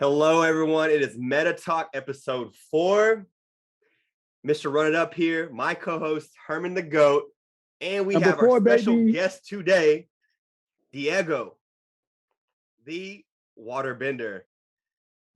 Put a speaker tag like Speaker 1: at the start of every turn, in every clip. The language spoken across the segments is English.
Speaker 1: Hello, everyone. It is Meta Talk episode 4. Mr. Run It Up here, my co-host Herman the Goat, and we have our special guest today, Diego, the Waterbender.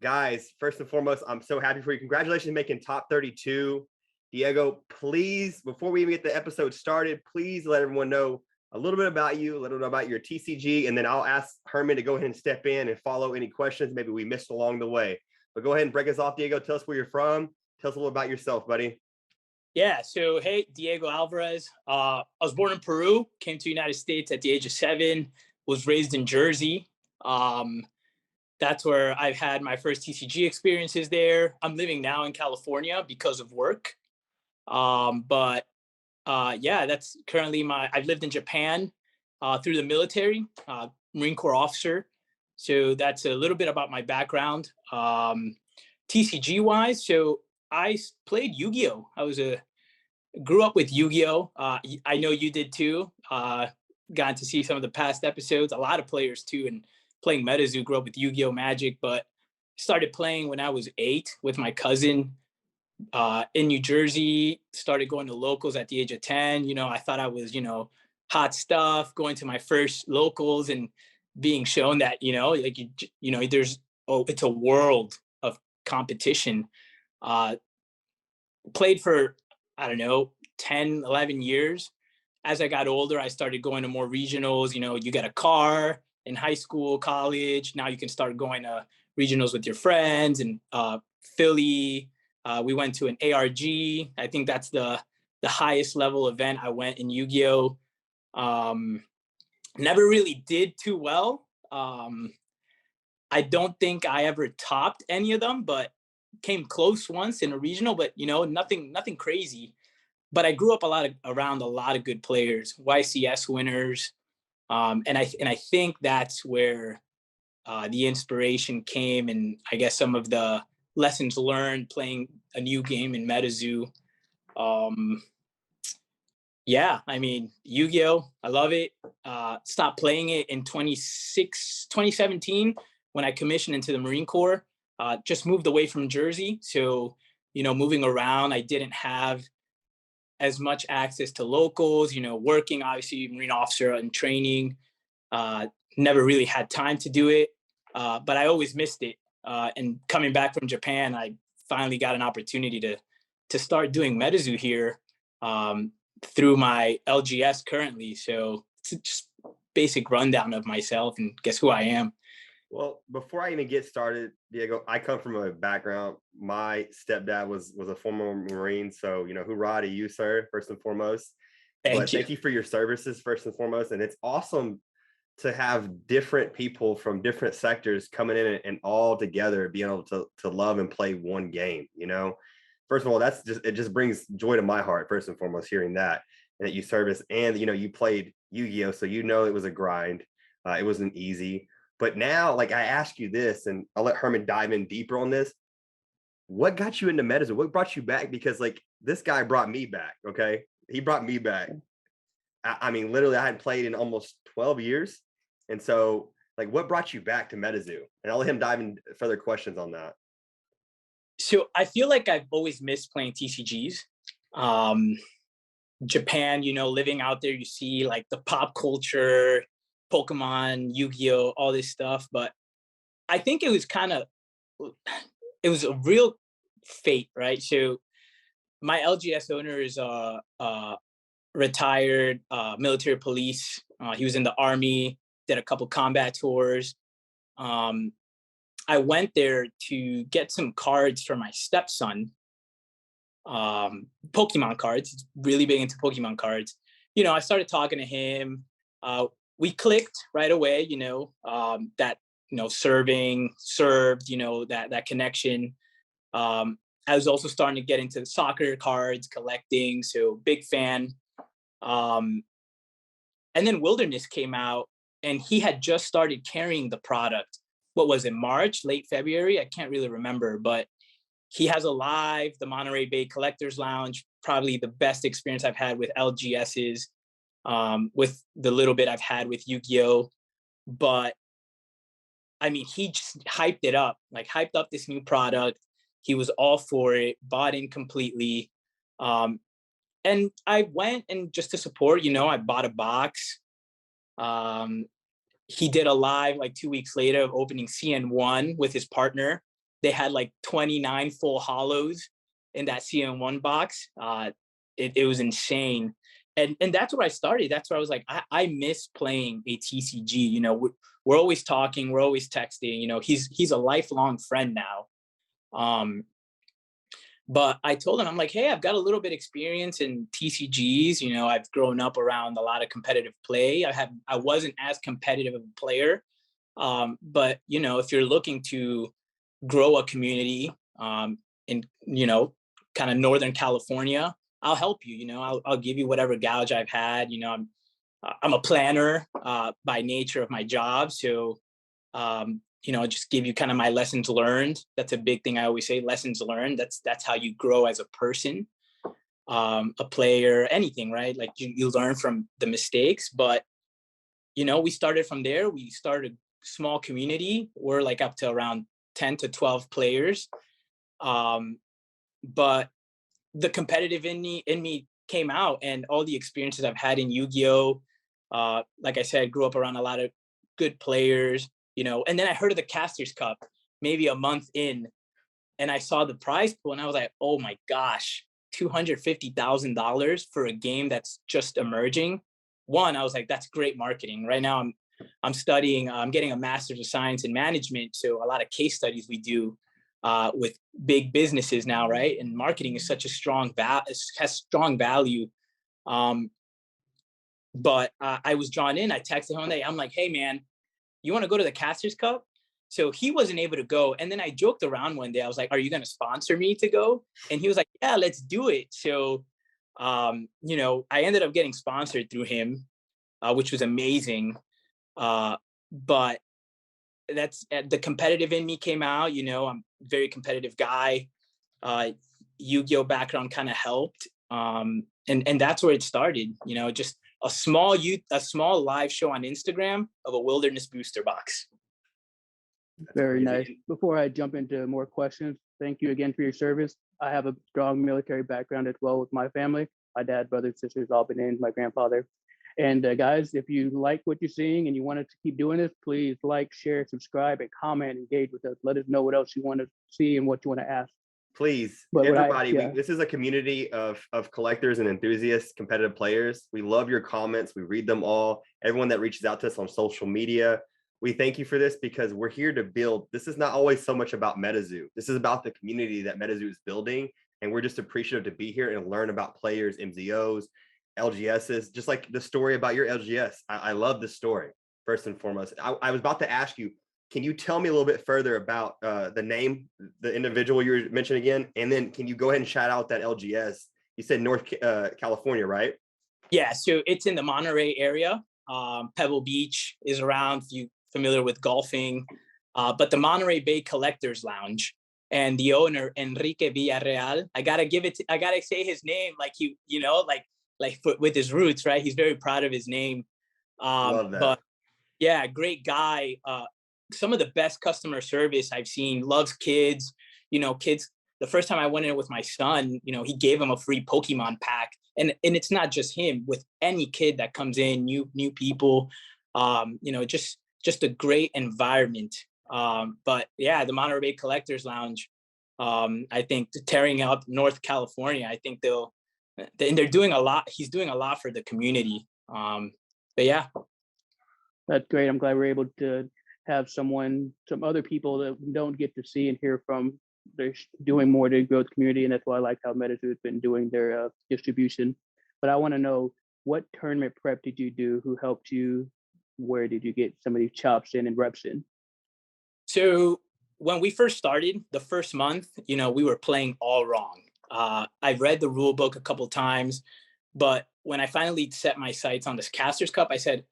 Speaker 1: Guys, first and foremost, I'm so happy for you. Congratulations on making top 32. Diego, please, before we even get the episode started, please let everyone know a little bit about you, let them know about your TCG, and then I'll ask Herman to go ahead and step in and follow any questions maybe we missed along the way. But go ahead and break us off, Diego. Tell us where you're from. Tell us a little about yourself, buddy.
Speaker 2: Yeah, so hey, Diego Alvarez. I was born in Peru, came to the United States at the age of 7, was raised in Jersey. That's where I've had my first TCG experiences there. I'm living now in California because of work. Yeah, that's currently I've lived in Japan through the military, Marine Corps officer. So that's a little bit about my background. TCG wise, so I played Yu-Gi-Oh. Grew up with Yu-Gi-Oh. I know you did too. Got to see some of the past episodes. A lot of players too, and playing MetaZoo. Grew up with Yu-Gi-Oh Magic, but started playing when I was 8 with my cousin in New Jersey. Started going to locals at the age of 10. You know, I thought I was, hot stuff. Going to my first locals and being shown that, like it's a world of competition. Played for, I don't know, 10, 11 years. As I got older, I started going to more regionals. You get a car in high school, college. Now you can start going to regionals with your friends. And Philly, we went to an ARG. I think that's the highest level event I went in Yu-Gi-Oh. Never really did too well. I don't think I ever topped any of them, but came close once in a regional, but nothing crazy. But I grew up around a lot of good players, YCS winners, and I think that's where the inspiration came, and I guess some of the lessons learned playing a new game in MetaZoo. Yeah, I mean, Yu-Gi-Oh, I love it. Stopped playing it in 2017 when I commissioned into the Marine Corps. Just moved away from Jersey. So, moving around, I didn't have as much access to locals, working, obviously, Marine officer and training. Never really had time to do it, but I always missed it. And coming back from Japan, I finally got an opportunity to start doing MetaZoo here through my LGS currently. So it's just basic rundown of myself and guess who I am.
Speaker 1: Well, before I even get started, Diego, I come from a background. My stepdad was a former Marine, so hoorah to you, sir, first and foremost. Thank you for your services, first and foremost. And it's awesome to have different people from different sectors coming in and all together being able to love and play one game. First of all, it just brings joy to my heart, first and foremost, hearing that and that you service and you played Yu-Gi-Oh, so it was a grind. It wasn't easy. But now, like, I ask you this, and I'll let Herman dive in deeper on this. What got you into MetaZoo? What brought you back? Because, like, this guy brought me back, okay? He brought me back. I mean, literally, I hadn't played in almost 12 years. And so, like, what brought you back to MetaZoo? And I'll let him dive in further questions on that.
Speaker 2: So I feel like I've always missed playing TCGs. Japan, living out there, you see, like, the pop culture, Pokemon, Yu-Gi-Oh, all this stuff. But I think it was a real fate, right? So my LGS owner is retired military police. He was in the Army, did a couple combat tours. I went there to get some cards for my stepson, Pokemon cards. He's really big into Pokemon cards. I started talking to him. We clicked right away, that, served, that connection. I was also starting to get into the soccer cards, collecting, so big fan. And then Wilderness came out, and he had just started carrying the product. What was it, March, late February? I can't really remember, but he has the Monterey Bay Collectors Lounge, probably the best experience I've had with LGSs. With the little bit I've had with Yu-Gi-Oh. But I mean, he just hyped it up, like hyped up this new product. He was all for it, bought in completely. And I went, and just to support, I bought a box. He did a live like 2 weeks later of opening CN1 with his partner. They had like 29 full hollows in that CN1 box. It was insane. And that's where I started. That's where I was like, I miss playing a TCG. We're always talking, we're always texting. He's a lifelong friend now. But I told him, I'm like, hey, I've got a little bit of experience in TCGs. I've grown up around a lot of competitive play. I wasn't as competitive of a player. But, if you're looking to grow a community in, kind of Northern California, I'll help you. I'll give you whatever gouge I've had. I'm a planner by nature of my job. So, just give you kind of my lessons learned. That's a big thing I always say, lessons learned. That's how you grow as a person, a player, anything, right? Like you learn from the mistakes. But, we started from there. We started a small community. We're like up to around 10 to 12 players. But the competitive in me came out, and all the experiences I've had in Yu-Gi-Oh! Like I said, grew up around a lot of good players. And then I heard of the Casters Cup maybe a month in, and I saw the prize pool, and I was like, oh my gosh, $250,000 for a game that's just emerging. One, I was like, that's great marketing. Right now, I'm studying. I'm getting a master's of science in management, so a lot of case studies we do with big businesses now, right? And marketing is such a has strong value. But I was drawn in. I texted him one day. I'm like, hey man, you want to go to the Casters Cup? So he wasn't able to go. And then I joked around one day. I was like, are you going to sponsor me to go? And he was like, yeah, let's do it. So, I ended up getting sponsored through him, which was amazing. But that's the competitive in me came out. I'm a very competitive guy. Yu-Gi-Oh background kind of helped. And that's where it started, just a small live show on Instagram of a wilderness booster box.
Speaker 3: Very nice. Before I jump into more questions, thank you again for your service. I have a strong military background as well with my family. My dad, brothers, sisters, all been in, my grandfather. And guys, if you like what you're seeing and you want us to keep doing this, please like, share, subscribe, and comment, engage with us. Let us know what else you want to see and what you want to ask.
Speaker 1: Please, everybody, this is a community of collectors and enthusiasts, competitive players. We love your comments. We read them all. Everyone that reaches out to us on social media, we thank you for this, because we're here to build. This is not always so much about MetaZoo. This is about the community that MetaZoo is building. And we're just appreciative to be here and learn about players, MZOs, LGSs, just like the story about your LGS. I love the story, first and foremost. I was about to ask you, can you tell me a little bit further about the name, the individual you mentioned again? And then can you go ahead and shout out that LGS? You said North California, right?
Speaker 2: Yeah, so it's in the Monterey area. Pebble Beach is around, if you're familiar with golfing. But the Monterey Bay Collectors Lounge, and the owner, Enrique Villarreal, I gotta say his name like with his roots, right? He's very proud of his name.
Speaker 1: Love that.
Speaker 2: But yeah, great guy. Some of the best customer service I've seen. Loves kids. Kids. The first time I went in with my son, he gave him a free Pokemon pack, and it's not just him. With any kid that comes in, new people, just a great environment. But yeah, the Monterey Bay Collectors Lounge, I think tearing up North California. I think they're doing a lot. He's doing a lot for the community. But yeah,
Speaker 3: that's great. I'm glad we're able to have some other people that we don't get to see and hear from. They're doing more to grow the community, and that's why I like how MetaZoo has been doing their distribution. But I want to know, what tournament prep did you do? Who helped you? Where did you get some of these chops in and reps in?
Speaker 2: So when we first started, the first month, we were playing all wrong. I've read the rule book a couple times, but when I finally set my sights on this Casters Cup, I said,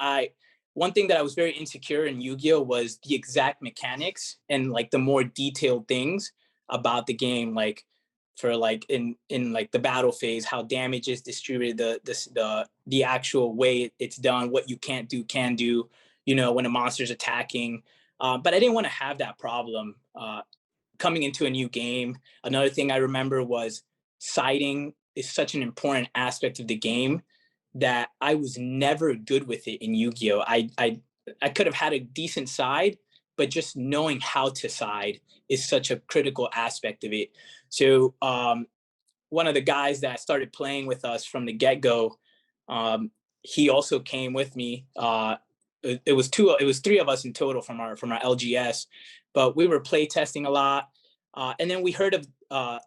Speaker 2: one thing that I was very insecure in Yu-Gi-Oh was the exact mechanics and like the more detailed things about the game, like for like in like the battle phase, how damage is distributed, the actual way it's done, what you can't do, can do, when a monster's attacking. But I didn't want to have that problem coming into a new game. Another thing I remember was siding is such an important aspect of the game that I was never good with it in Yu-Gi-Oh! I could have had a decent side, but just knowing how to side is such a critical aspect of it. So one of the guys that started playing with us from the get-go, he also came with me. It was three of us in total from our LGS, but we were play testing a lot. And then we heard of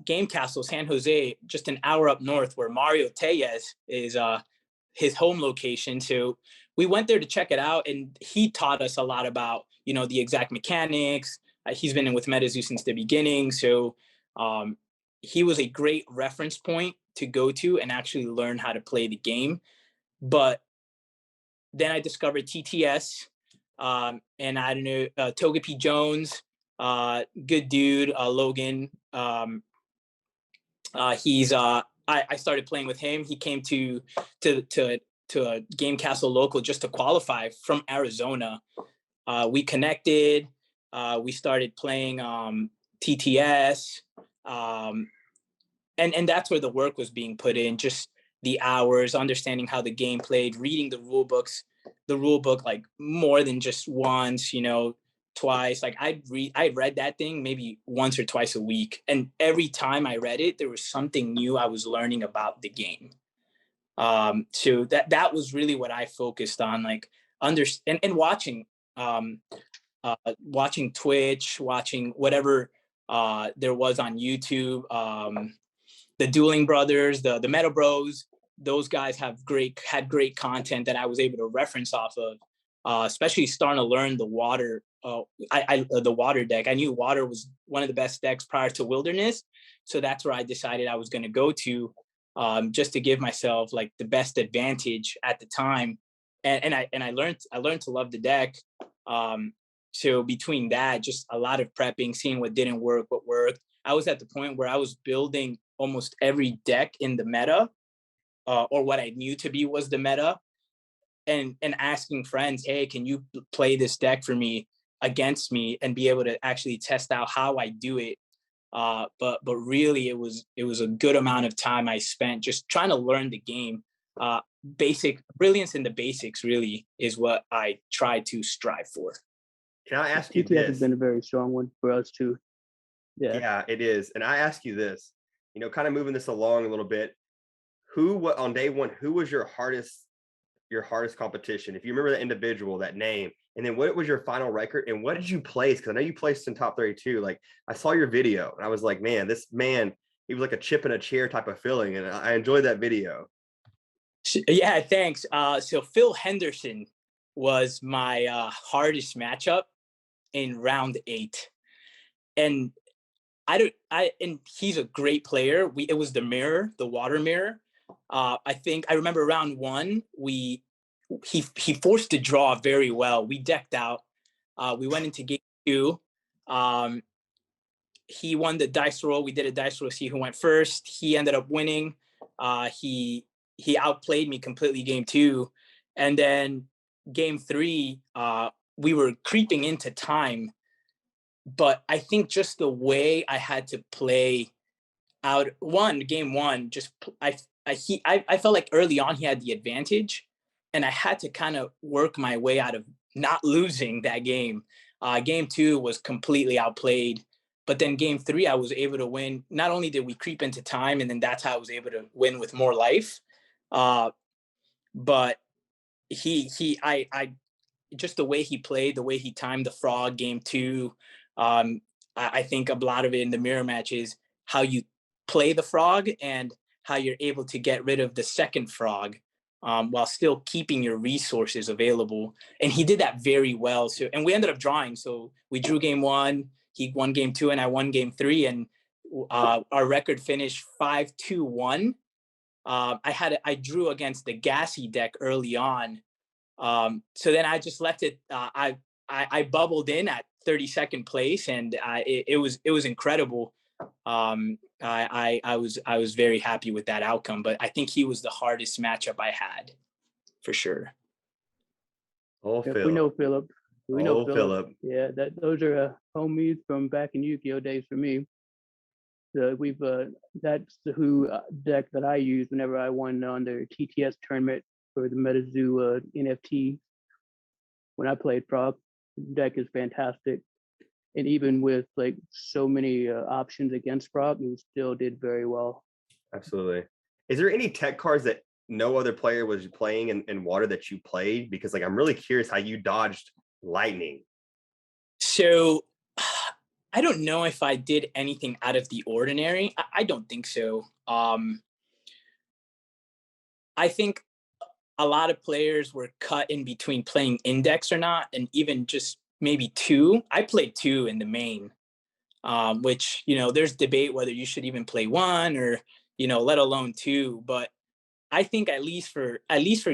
Speaker 2: Game Castle San Jose, just an hour up north, where Mario Tellez is his home location. So we went there to check it out, and he taught us a lot about, you know, the exact mechanics. He's been in with MetaZoo since the beginning, so he was a great reference point to go to and actually learn how to play the game. But then I discovered TTS, and I don't know, Toga P. Jones, good dude, Logan. I started playing with him. He came to a Game Castle local just to qualify from Arizona. We connected. We started playing TTS, and that's where the work was being put in. Just the hours, understanding how the game played, reading the rule book like more than just once, you know, twice. Like I read that thing maybe once or twice a week, and every time I read it, there was something new I was learning about the game. So that was really what I focused on, like and watching watching Twitch, watching whatever there was on YouTube. The Dueling Brothers, the Meta Bros, those guys had great content that I was able to reference off of, especially starting to learn the water. The water deck. I knew water was one of the best decks prior to Wilderness, so that's where I decided I was going to go to, just to give myself like the best advantage at the time. And I learned to love the deck. So between that, just a lot of prepping, seeing what didn't work, what worked. I was at the point where I was building almost every deck in the meta, or what I knew to be was the meta, and asking friends, hey, can you play this deck for me against me, and be able to actually test out how I do it. But really it was a good amount of time I spent just trying to learn the game. Basic brilliance in the basics really is what I try to strive for.
Speaker 1: Can I ask you
Speaker 3: TTS
Speaker 1: this?
Speaker 3: has been a very strong one for us too.
Speaker 1: Yeah, it is. And I ask you this, you know, kind of moving this along a little bit, on day one, who was your hardest competition? If you remember that individual, that name, and then what was your final record, and what did you place? Because I know you placed in top 32. Like, I saw your video and I was like, man, this man, he was like a chip in a chair type of feeling, and I enjoyed that video.
Speaker 2: Yeah, thanks. So Phil Henderson was my hardest matchup in round 8, and and he's a great player. It was the water mirror. I think I remember round 1, he forced the draw very well. We decked out. We went into game 2. He won the dice roll. We did a dice roll to see who went first. He ended up winning. He outplayed me completely game 2, and then game 3, we were creeping into time. But I think just the way I had to play out game one, just I felt like early on he had the advantage, and I had to kind of work my way out of not losing that game. Game 2 was completely outplayed, but then game 3 I was able to win. Not only did we creep into time, and then that's how I was able to win with more life, but I just the way he played, the way he timed the frog game 2. I think a lot of it in the mirror match is how you play the frog and how you're able to get rid of the second frog, while still keeping your resources available. And he did that very well. So, and we ended up drawing. So we drew game 1, he won game 2, and I won game 3. And our record finished 5-2-1. I drew against the Gassy deck early on. So then I just left it. I bubbled in at 32nd place, and it was incredible. I was very happy with that outcome, but I think he was the hardest matchup I had, for sure.
Speaker 1: Oh,
Speaker 3: yeah,
Speaker 1: Phil.
Speaker 3: we know Philip. We know
Speaker 1: Philip.
Speaker 3: Yeah, those are homies from back in Yu-Gi-Oh days for me. We've that's the who deck that I use whenever I won on their TTS tournament for the MetaZoo NFT. When I played prop, deck is fantastic, and even with like so many options against prop, it still did very well.
Speaker 1: Absolutely. Is there any tech cards that no other player was playing in water that you played? Because like I'm really curious how you dodged lightning.
Speaker 2: So I don't know if I did anything out of the ordinary. I don't think so. I think a lot of players were cut in between playing index or not, and even just maybe two. I played two in the main, which, you know, there's debate whether you should even play one or, you know, let alone two. But I think at least for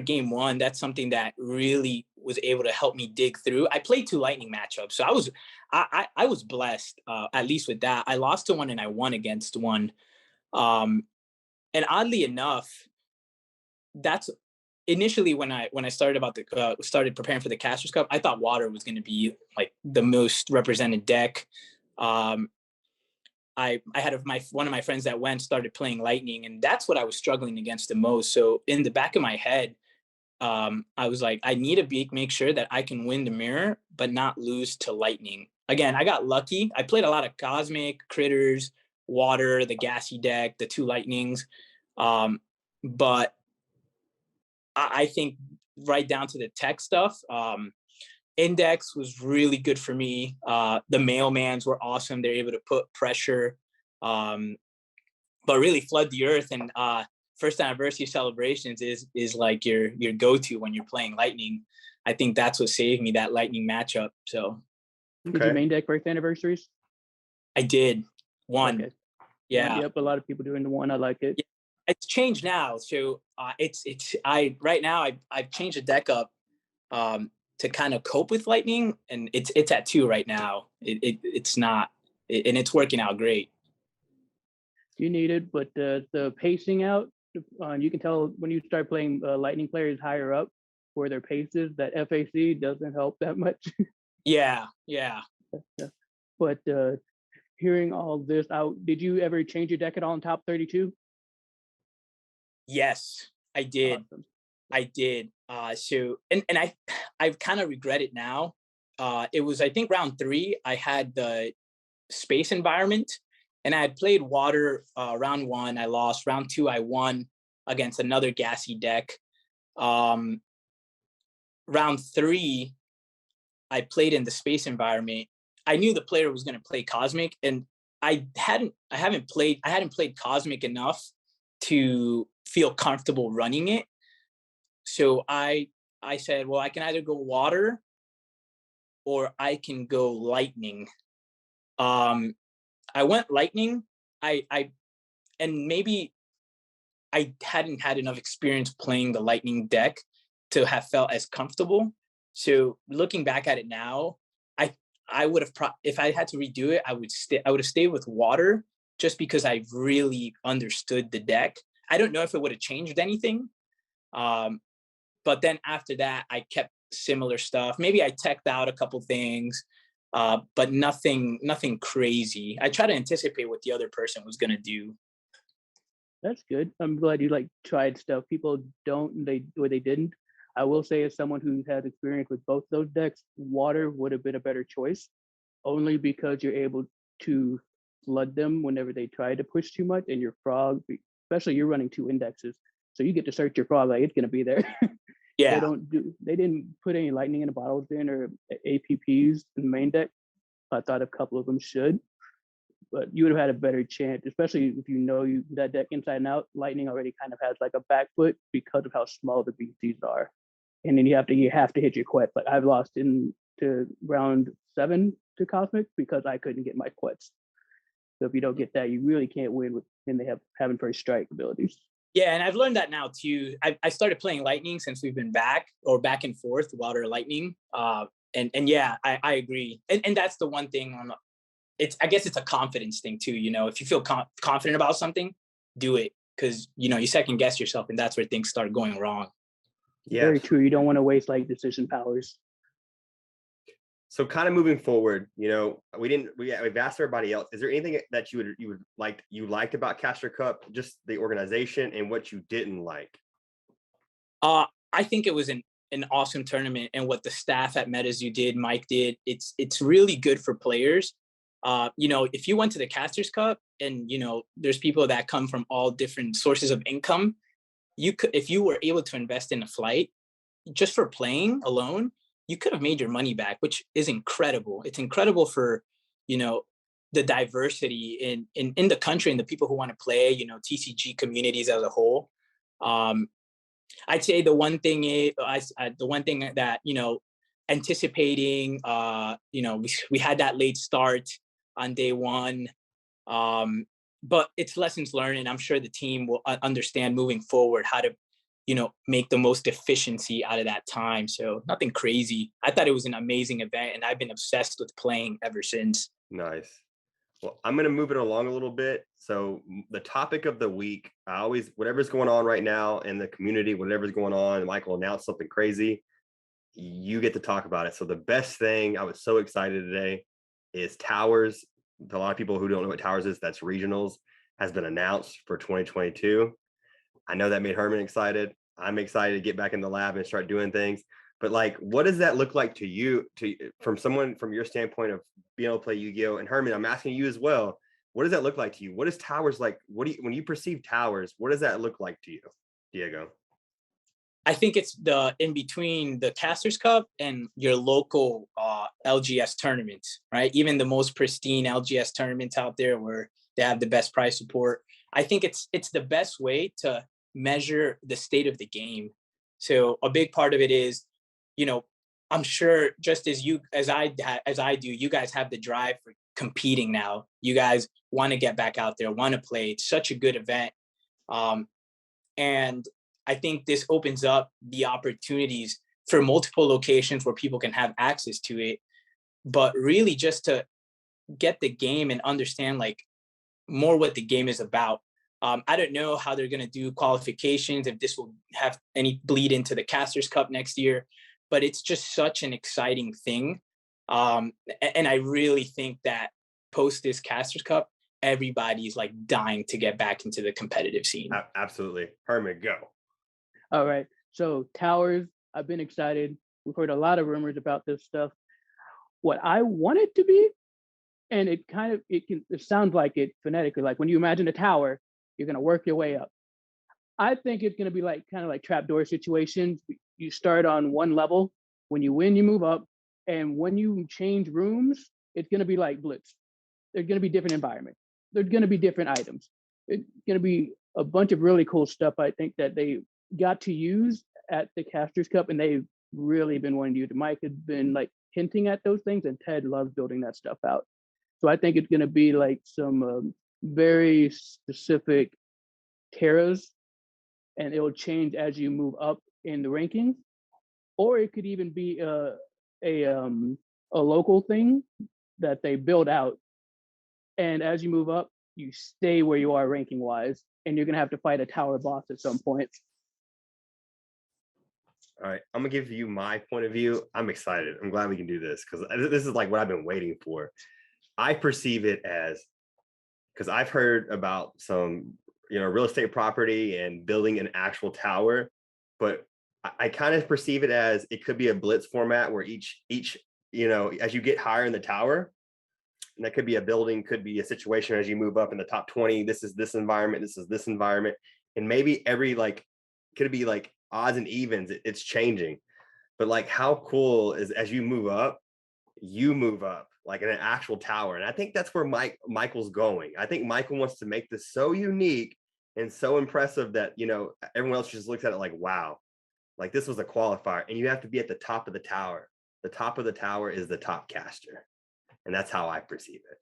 Speaker 2: game one, that's something that really was able to help me dig through. I played two lightning matchups, so I was blessed, at least with that. I lost to one and I won against one, and oddly enough, that's initially when I started started preparing for the Casters Cup. I thought water was going to be like the most represented deck. I had one of my friends that went started playing lightning, and that's what I was struggling against the most. So in the back of my head, I was like, I need to make sure that I can win the mirror, but not lose to lightning. Again, I got lucky. I played a lot of cosmic, critters, water, the gassy deck, the two lightnings. But I think right down to the tech stuff, index was really good for me. The mailmans were awesome. They're able to put pressure, but really flood the earth. And first anniversary celebrations is like your go-to when you're playing lightning. I think that's what saved me, that lightning matchup. So
Speaker 3: did you main deck first anniversaries?
Speaker 2: I did one. Okay. Yeah.
Speaker 3: Yep, a lot of people doing the one. I like it.
Speaker 2: Yeah. It's changed now. So right now I've changed the deck up to kind of cope with lightning, and it's at 2 right now. It's not, and it's working out great.
Speaker 3: You need it, but the pacing out, you can tell when you start playing lightning players higher up where their pace is, that FAC doesn't help that much.
Speaker 2: Yeah.
Speaker 3: But hearing all this out, did you ever change your deck at all in top 32?
Speaker 2: Yes, I did. Awesome. I did. So I kind of regret it now. It was, I think, round 3. I had the space environment, and I had played water round 1. I lost. Round 2, I won against another gassy deck. Round 3, I played in the space environment. I knew the player was going to play cosmic, and I hadn't played cosmic enough to feel comfortable running it. So I said, well, I can either go water or I can go lightning. I went lightning. And maybe I hadn't had enough experience playing the lightning deck to have felt as comfortable. So looking back at it now, I would have if I had to redo it, I would have stayed with water, just because I really understood the deck. I don't know if it would have changed anything. But then after that, I kept similar stuff. Maybe I teched out a couple things, but nothing crazy. I try to anticipate what the other person was going to do.
Speaker 3: That's good. I'm glad you tried stuff. People don't, they didn't. I will say, as someone who's had experience with both those decks, water would have been a better choice, only because you're able to flood them whenever they try to push too much, and your frog, especially you're running 2 indexes, so you get to search your frog like it's gonna be there.
Speaker 2: Yeah.
Speaker 3: They didn't put any lightning in the bottles in or APPs in the main deck. I thought a couple of them should, but you would have had a better chance, especially if you know that deck inside and out. Lightning already kind of has like a back foot because of how small the BCs are. And then you have to hit your quets. Like I've lost to round 7 to Cosmic because I couldn't get my quets. So if you don't get that, you really can't win and they having first strike abilities.
Speaker 2: Yeah, and I've learned that now too. I started playing lightning since we've been back and forth, water, lightning. And yeah, I agree. And that's the one thing I guess it's a confidence thing too. You know, if you feel confident about something, do it, because you second guess yourself, and that's where things start going wrong.
Speaker 3: Yeah, very true. You don't want to waste decision powers.
Speaker 1: So kind of moving forward, you know, we've asked everybody else. Is there anything that you liked about Caster Cup, just the organization, and what you didn't like?
Speaker 2: I think it was an awesome tournament, and what the staff at MetaZoo did, Mike did, it's really good for players. You know, if you went to the Casters Cup, and you know, there's people that come from all different sources of income, you could, if you were able to invest in a flight just for playing alone, you could have made your money back, which is incredible. It's incredible for, you know, the diversity in the country and the people who want to play, you know, TCG communities as a whole. I'd say the one thing is, the one thing that, you know, anticipating, you know, we had that late start on day one, but it's lessons learned, and I'm sure the team will understand moving forward how to, you know, make the most efficiency out of that time. So nothing crazy. I thought it was an amazing event, and I've been obsessed with playing ever since.
Speaker 1: Nice. Well, I'm going to move it along a little bit. So the topic of the week, I always, whatever's going on right now in the community, whatever's going on, Michael announced something crazy, you get to talk about it. So the best thing, I was so excited today, is Towers. To a lot of people who don't know what Towers is, that's regionals, has been announced for 2022. I know that made Herman excited. I'm excited to get back in the lab and start doing things. But like, what does that look like to you, from someone from your standpoint of being able to play Yu-Gi-Oh? And Herman, I'm asking you as well. What does that look like to you? What is Towers like? When you perceive Towers, what does that look like to you, Diego?
Speaker 2: I think it's the in between the Casters Cup and your local LGS tournaments, right? Even the most pristine LGS tournaments out there where they have the best prize support. I think it's the best way to measure the state of the game. So a big part of it is, you know, I'm sure just as I do, you guys have the drive for competing now. You guys want to get back out there, want to play. It's such a good event. And I think this opens up the opportunities for multiple locations where people can have access to it, but really just to get the game and understand like more what the game is about. I don't know how they're going to do qualifications, if this will have any bleed into the Casters Cup next year, but it's just such an exciting thing. And I really think that post this Casters Cup, everybody's like dying to get back into the competitive scene.
Speaker 1: Absolutely. Herman, go.
Speaker 3: All right. So Towers, I've been excited. We've heard a lot of rumors about this stuff. What I want it to be, and it sounds like it phonetically, like when you imagine a tower, you're going to work your way up. I think it's going to be like kind of like trapdoor situations. You start on one level. When you win, you move up. And when you change rooms, it's going to be like Blitz. There's going to be different environments. There's going to be different items. It's going to be a bunch of really cool stuff, I think, that they got to use at the Casters Cup, and they've really been wanting to use it. Mike had been like hinting at those things, and Ted loves building that stuff out. So I think it's going to be like some very specific terras, and it will change as you move up in the rankings. Or it could even be a local thing that they build out, and as you move up, you stay where you are ranking wise, and you're going to have to fight a tower boss at some point.
Speaker 1: All right, I'm gonna give you my point of view. I'm excited. I'm glad we can do this because this is like what I've been waiting for. I perceive it as, because I've heard about some, you know, real estate property and building an actual tower, but I kind of perceive it as it could be a blitz format where each, you know, as you get higher in the tower, and that could be a building, could be a situation as you move up in the top 20. This is this environment. This is this environment, and maybe every like could be like odds and evens. It's changing, but like how cool is as you move up like in an actual tower. And I think that's where Michael's going. I think Michael wants to make this so unique and so impressive that, you know, everyone else just looks at it like, wow, like this was a qualifier, and you have to be at the top of the tower. The top of the tower is the top caster. And that's how I perceive it.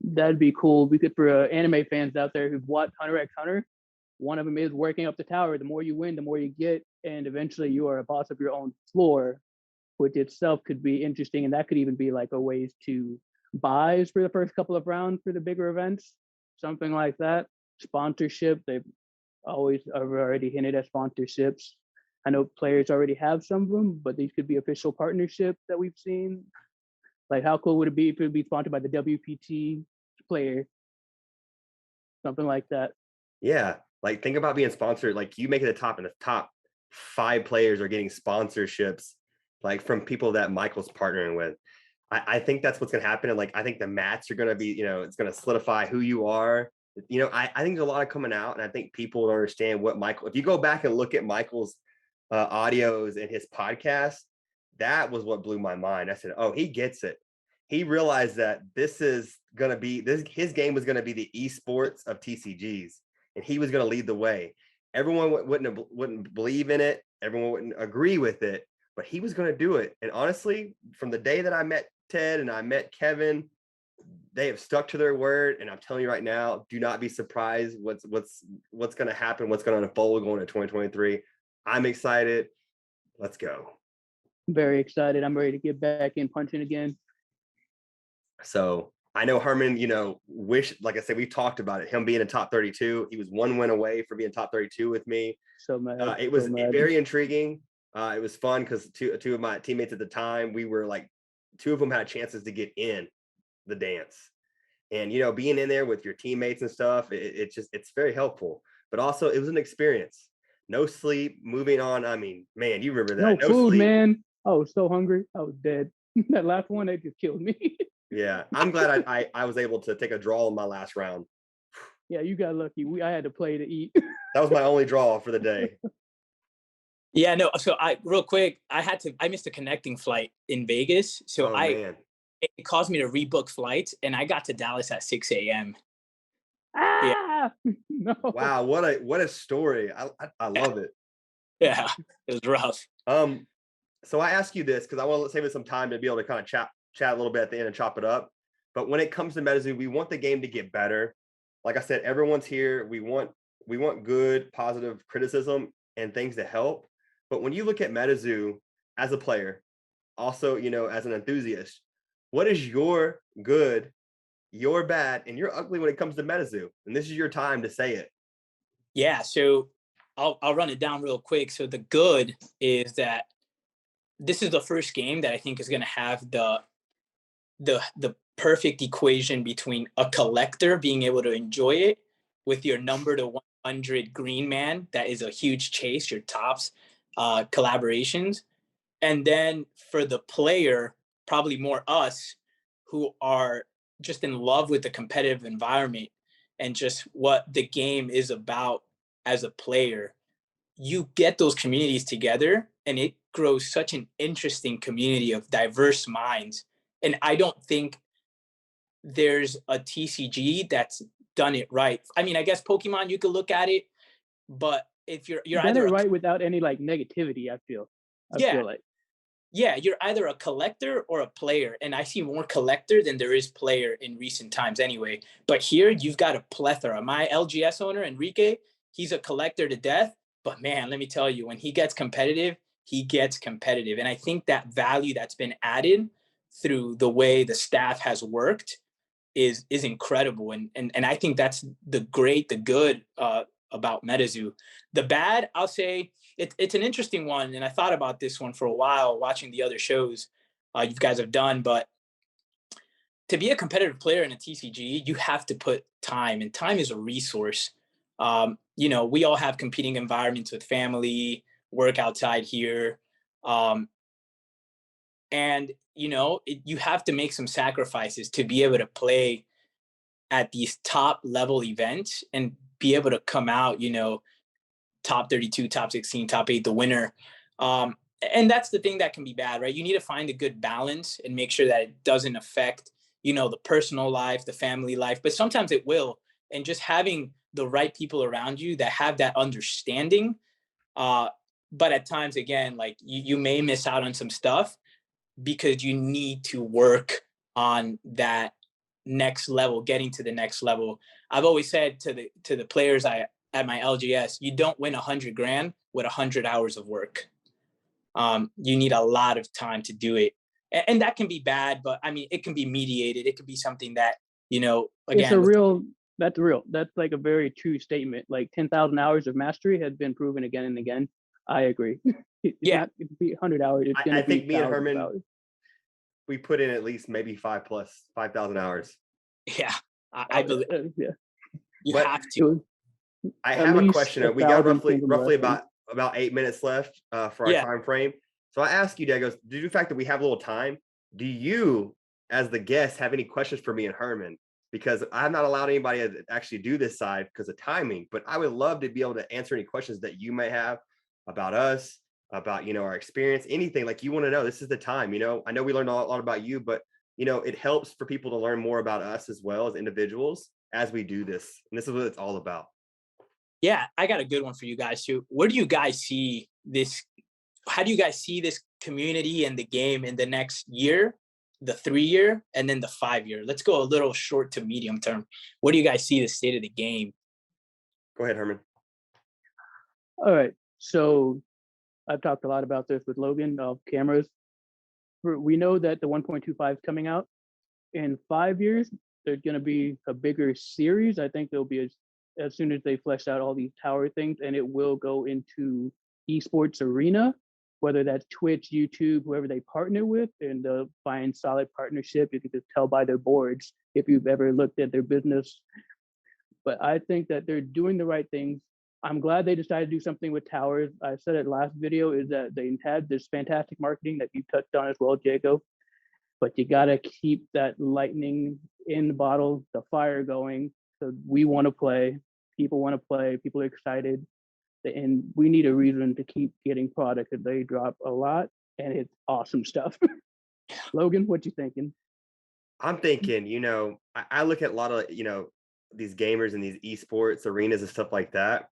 Speaker 3: That'd be cool. We could, for anime fans out there who've watched Hunter x Hunter, one of them is working up the tower. The more you win, the more you get, and eventually you are a boss of your own floor, which itself could be interesting. And that could even be like a ways to buys for the first couple of rounds for the bigger events, something like that. Sponsorship, they've already hinted at sponsorships. I know players already have some of them, but these could be official partnerships that we've seen. Like, how cool would it be if it would be sponsored by the WPT player? Something like that.
Speaker 1: Yeah. Like, think about being sponsored. Like, you make it the top, and the top 5 players are getting sponsorships, like from people that Michael's partnering with. I think that's what's going to happen. And like, I think the mats are going to be, it's going to solidify who you are. I think there's a lot of coming out, and I think people don't understand what Michael, if you go back and look at Michael's audios and his podcast, that was what blew my mind. I said, oh, he gets it. He realized that this is going to be his game was going to be the esports of TCGs, and he was going to lead the way. Everyone wouldn't believe in it. Everyone wouldn't agree with it, but he was going to do it. And honestly, from the day that I met Ted and I met Kevin, they have stuck to their word. And I'm telling you right now, do not be surprised what's going to happen, what's going to unfold going into 2023. I'm excited. Let's go.
Speaker 3: Very excited. I'm ready to get back in punching again.
Speaker 1: So I know Herman, like I said, we talked about it, him being in top 32. He was 1 win away from being top 32 with me.
Speaker 3: So mad.
Speaker 1: It was very intriguing. It was fun because two of my teammates at the time, we were like, 2 of them had chances to get in the dance. And, being in there with your teammates and stuff, it's very helpful. But also, it was an experience. No sleep, moving on. I mean, man, you remember that.
Speaker 3: No food, sleep. Man. I was so hungry. I was dead. That last one, they just killed me.
Speaker 1: Yeah, I'm glad I was able to take a draw in my last round.
Speaker 3: Yeah, you got lucky. I had to play to eat.
Speaker 1: That was my only draw for the day.
Speaker 2: Yeah, no. So real quick, I missed a connecting flight in Vegas. So it caused me to rebook flights, and I got to Dallas at 6 a.m.
Speaker 3: Ah, yeah. No.
Speaker 1: Wow, what a story. I love it.
Speaker 2: Yeah, it was rough.
Speaker 1: So I ask you this because I want to save us some time to be able to kind of chat a little bit at the end and chop it up. But when it comes to MetaZoo, we want the game to get better. Like I said, everyone's here. We want good, positive criticism and things to help. But when you look at MetaZoo as a player, also, as an enthusiast, what is your good, your bad, and your ugly when it comes to MetaZoo? And this is your time to say it.
Speaker 2: Yeah, so I'll run it down real quick. So the good is that this is the first game that I think is going to have the perfect equation between a collector being able to enjoy it with your number to 100 green man. That is a huge chase, your tops collaborations. And then for the player, probably more us, who are just in love with the competitive environment and just what the game is about as a player, you get those communities together and it grows such an interesting community of diverse minds. And I don't think there's a TCG that's done it right. I mean, I guess Pokemon, you could look at it, but if you're either
Speaker 3: it right without any like negativity, I feel like.
Speaker 2: Yeah, you're either a collector or a player. And I see more collector than there is player in recent times anyway. But here you've got a plethora. My LGS owner, Enrique, he's a collector to death. But man, let me tell you, when he gets competitive, he gets competitive. And I think that value that's been added through the way the staff has worked is incredible. And I think that's the good about MetaZoo. The bad, I'll say, it's an interesting one, and I thought about this one for a while watching the other shows you guys have done. But to be a competitive player in a TCG, you have to put time, and time is a resource. We all have competing environments with family, work outside here, and you have to make some sacrifices to be able to play at these top level events and be able to come out, top 32, top 16, top 8, the winner. And that's the thing that can be bad, right? You need to find a good balance and make sure that it doesn't affect, the personal life, the family life, but sometimes it will. And just having the right people around you that have that understanding. But at times, again, like you may miss out on some stuff because you need to work on that next level, getting to the next level. I've always said to the players at my LGS, you don't win 100 grand with 100 hours of work. You need a lot of time to do it. And that can be bad, but I mean, it can be mediated. It could be something that, again.
Speaker 3: That's real. That's like a very true statement. Like 10,000 hours of mastery has been proven again and again. I agree. It's not 100 hours. It's going to be
Speaker 1: me and Herman, we put in at least maybe 5,000 hours.
Speaker 2: Yeah, I believe
Speaker 3: yeah.
Speaker 2: you
Speaker 1: But
Speaker 2: have to.
Speaker 1: I
Speaker 3: At
Speaker 1: have a
Speaker 3: least
Speaker 1: question. We got
Speaker 3: 1,000
Speaker 1: roughly
Speaker 3: lessons.
Speaker 1: about 8 minutes left for our time frame. So I ask you, Diego, due to the fact that we have a little time, do you, as the guest, have any questions for me and Herman? Because I'm not allowed anybody to actually do this side because of timing, but I would love to be able to answer any questions that you may have about us, about, you know, our experience, anything like you want to know. This is the time, you know. I know we learned a lot about you, but, you know, it helps for people to learn more about us as well as individuals as we do this. And this is what it's all about.
Speaker 2: Yeah, I got a good one for you guys too. Where do you guys see this? How do you guys see this community and the game in the next year, the 3-year, and then the 5-year? Let's go a little short to medium term. What do you guys see the state of the game?
Speaker 1: Go ahead, Herman.
Speaker 3: All right. So I've talked a lot about this with Logan of cameras. We know that the 1.25 is coming out. In 5 years, there's going to be a bigger series. I think there'll be as soon as they flesh out all these tower things, and it will go into esports arena, whether that's Twitch, YouTube, whoever they partner with, and they'll find solid partnership. You can just tell by their boards if you've ever looked at their business. But I think that they're doing the right things. I'm glad they decided to do something with towers. I said it last video is that they had this fantastic marketing that you touched on as well, Jacob. But you gotta keep that lightning in the bottle, the fire going. So we want to play, people are excited, and we need a reason to keep getting product because they drop a lot and it's awesome stuff. Logan, what you thinking?
Speaker 1: I'm thinking, you know, I look at a lot of, you know, these gamers and these esports arenas and stuff like that.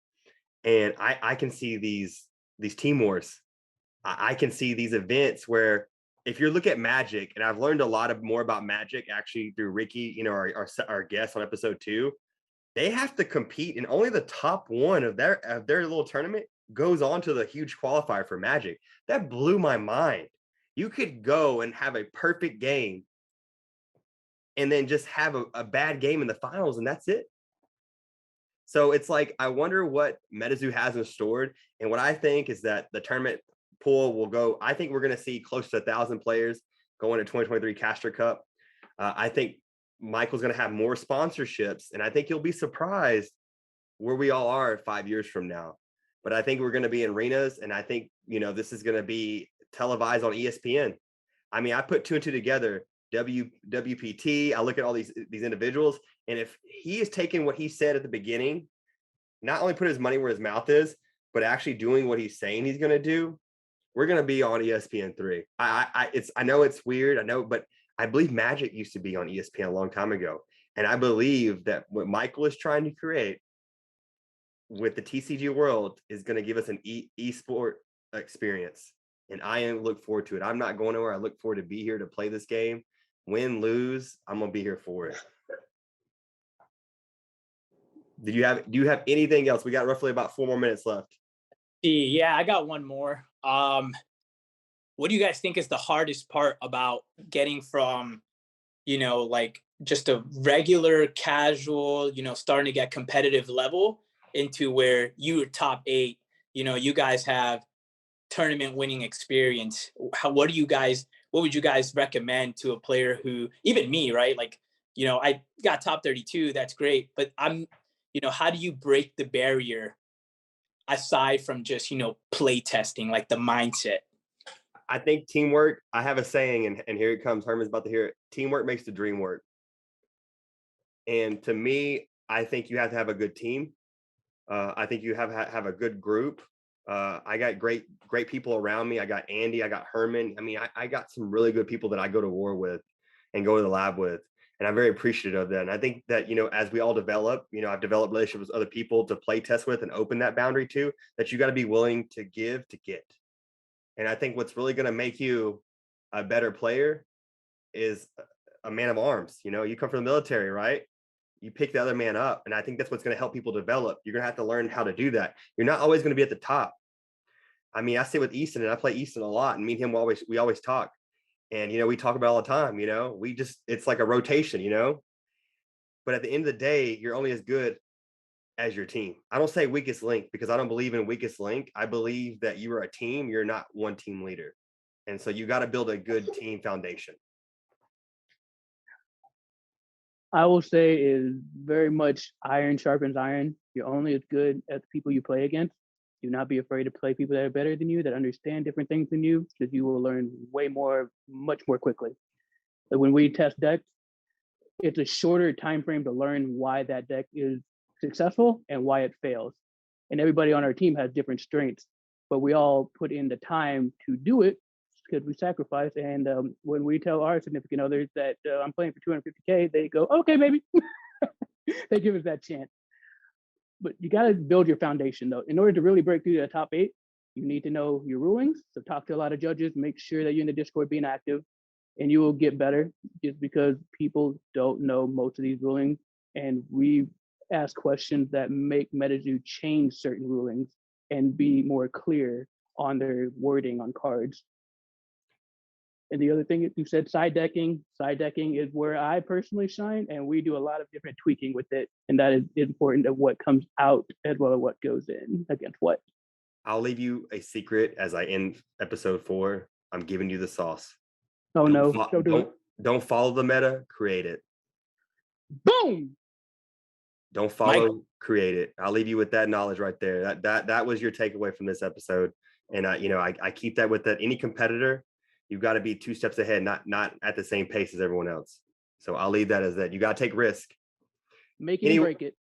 Speaker 1: And I can see these team wars. I can see these events where if you look at Magic, and I've learned a lot more about Magic actually through Ricky, you know, our guest on episode 2, they have to compete, and only the top one of their little tournament goes on to the huge qualifier for Magic. That blew my mind. You could go and have a perfect game and then just have a bad game in the finals, and that's it. So it's like, I wonder what MetaZoo has in store. And what I think is that the tournament pool will go, I think we're going to see close to 1,000 players going to 2023 Caster Cup. I think Michael's going to have more sponsorships, and I think you'll be surprised where we all are 5 years from now. But I think we're going to be in arenas, and I think, you know, this is going to be televised on ESPN. I mean, I put 2 and 2 together. WPT, I look at all these individuals, and if he is taking what he said at the beginning, not only put his money where his mouth is, but actually doing what he's saying he's going to do, we're going to be on ESPN3. I know it's weird, I know, but I believe Magic used to be on ESPN a long time ago, and I believe that what Michael is trying to create with the TCG world is going to give us an esport experience, and I look forward to it. I'm not going nowhere. I look forward to be here to play this game. Win, lose, I'm gonna be here for it. Do you have anything else? We got roughly about 4 more minutes left.
Speaker 2: Yeah, I got one more. What do you guys think is the hardest part about getting from, you know, like just a regular casual, you know, starting to get competitive level into where you're top 8, you know, you guys have tournament winning experience? What would you guys recommend to a player who, even me, right? Like, you know, I got top 32, that's great, but you know, how do you break the barrier aside from just, you know, play testing, like the mindset?
Speaker 1: I think teamwork, I have a saying, and here it comes, Herman's about to hear it. Teamwork makes the dream work. And to me, I think you have to have a good team. I think you have a good group. I got great people around me. I got Andy, I got Herman. I mean, I got some really good people that I go to war with and go to the lab with. And I'm very appreciative of that. And I think that, you know, as we all develop, you know, I've developed relationships with other people to play test with and open that boundary to, that you got to be willing to give to get. And I think what's really going to make you a better player is a man of arms. You know, you come from the military, right? You pick the other man up. And I think that's what's going to help people develop. You're going to have to learn how to do that. You're not always going to be at the top. I mean, I sit with Easton and I play Easton a lot, and me and him we always talk. And, you know, we talk about it all the time, you know, it's like a rotation, you know, but at the end of the day, you're only as good as your team. I don't say weakest link because I don't believe in weakest link. I believe that you are a team. You're not one team leader. And so you got to build a good team foundation.
Speaker 3: I will say is very much iron sharpens iron. You're only as good as the people you play against. Do not be afraid to play people that are better than you, that understand different things than you, because you will learn way more, much more quickly. Like when we test decks, it's a shorter time frame to learn why that deck is successful and why it fails. And everybody on our team has different strengths, but we all put in the time to do it because we sacrifice. And when we tell our significant others that I'm playing for 250K, they go, okay, maybe. They give us that chance. But you got to build your foundation, though. In order to really break through the top 8, you need to know your rulings. So talk to a lot of judges, make sure that you're in the Discord being active, and you will get better just because people don't know most of these rulings. And we ask questions that make MetaZoo change certain rulings and be more clear on their wording on cards. And the other thing you said, side decking. Side decking is where I personally shine, and we do a lot of different tweaking with it. And that is important of what comes out as well as what goes in against what.
Speaker 1: I'll leave you a secret as I end episode 4. I'm giving you the sauce.
Speaker 3: Oh, no, don't do it.
Speaker 1: Don't follow the meta, create it.
Speaker 3: Boom!
Speaker 1: Don't follow, create it. I'll leave you with that knowledge right there. That was your takeaway from this episode. And I keep that with that. Any competitor, you've got to be 2 steps ahead, not at the same pace as everyone else. So I'll leave that as that. You got to take risk.
Speaker 3: Make it and break it.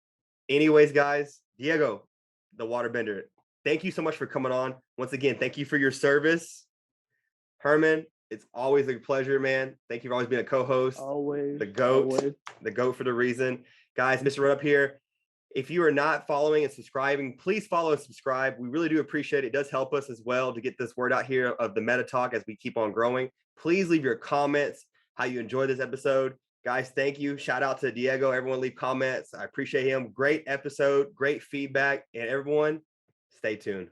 Speaker 1: Anyways, guys, Diego, the waterbender, thank you so much for coming on. Once again, thank you for your service. Herman, it's always a pleasure, man. Thank you for always being a co-host.
Speaker 3: Always.
Speaker 1: The GOAT.
Speaker 3: Always.
Speaker 1: The GOAT for the reason. Guys, Mr. Run Up here. If you are not following and subscribing, please follow and subscribe. We really do appreciate it. It does help us as well to get this word out here of the Meta Talk as we keep on growing. Please leave your comments, how you enjoyed this episode. Guys, thank you. Shout out to Diego. Everyone leave comments. I appreciate him. Great episode, great feedback. And everyone, stay tuned.